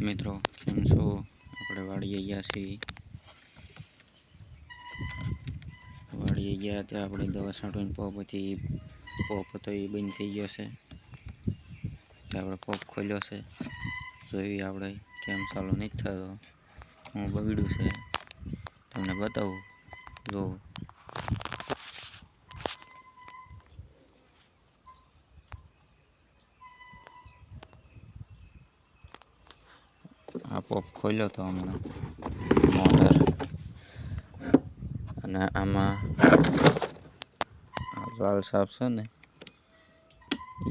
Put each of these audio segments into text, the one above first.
મિત્રો કેમ છો? આપણે વાડીએ ગયા છીએ. વાડીએ ગયા ત્યાં આપણે દવા છાંટવાની પોપ હતો એ બંધ થઈ ગયો છે. ત્યાં આપણે પોપ ખોલ્યો છે. જોઈએ આપણે કેમ ચાલુ નથી થતો, હું બગડ્યું છે તમને બતાવું. જો આ પોપ ખોલ્યો તો હમણાં મોટર, અને આમાં વાલ સાફ છે ને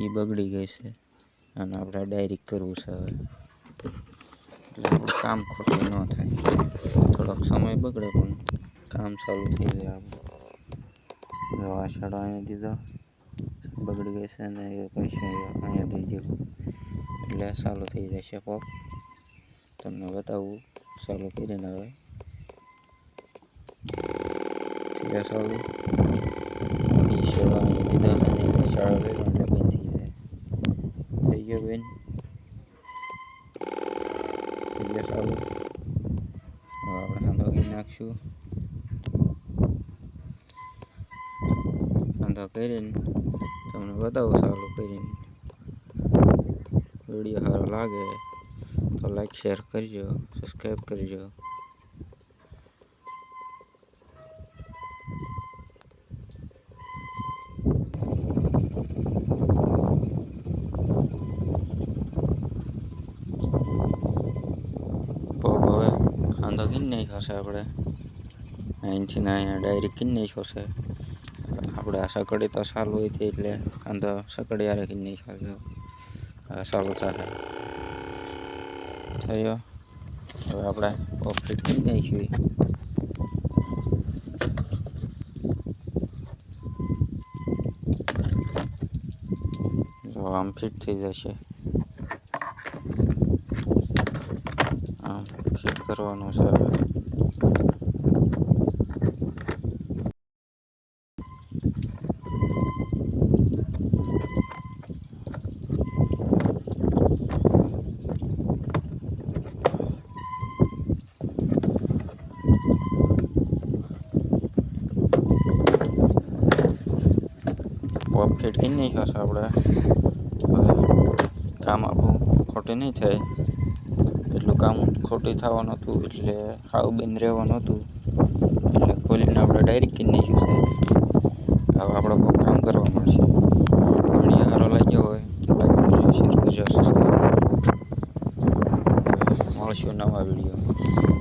એ બગડી ગઈ છે, અને આપણે ડાયરેક્ટ કરવું છે હવે. એટલે આપણું કામ ખોટું ન થાય. થોડોક સમય બગડે પણ કામ ચાલુ થઈ જાય આપણું. આ છેડો અહીંયા દીધો, બગડી ગઈ છે, અને એ પછી અહીંયા દઈ દીધું એટલે ચાલુ થઈ જશે પોપ. તમને બતાવું ચાલુ કરીને હવે ચાલુ છેડો અહીં દીધો છે, અને ચાલુ કર્યો એટલે બંધ થઈ જાય. થઈ ગયો બેન, થઈ ગયો ચાલુ. હવે આપણે સાંધો કરી નાખશું. સાંધો કરીને તમને બતાવું ચાલુ કરીને. વિડીયો સારો લાગે તો લાઈક શેર કરજો, સબસ્ક્રાઈબ કરજો. પોપ હવે સાંધો કરી નાખ્યો છે આપણે, અહીંથી ને અહીંયા ડાયરેક્ટ કરી નાખ્યો છે. આપણે આ સકડી તો ચાલુ હોય હતી એટલે સાંધો સકડી યારે કરી નાખ્યો છે. હવે ચાલુ થાય થયો. હવે આપણે પોપ ફિટ કરી નાખ્યું. જો આમ ફિટ થઈ જશે. આમ ફિટ કરવાનું છે હવે. પોપ ફિટ કરી નાખ્યો છે આપણે. હવે કામ આપણું ખોટું નહીં થાય, એટલું કામ ખોટું થવાનું હતું, એટલે હાવ બંધ રહેવાનું હતું, એટલે ખોલીને આપણે ડાયરેક્ટ કરી નાખ્યું છે. હવે આપણે બહુ કામ કરવા મળશે. વિડીયો સારો લાગ્યો હોય તો લાઈક કરજો, શેર કરજો, સબસ્ક્રાઈબ કરજો. મળશું નવા વિડીયો.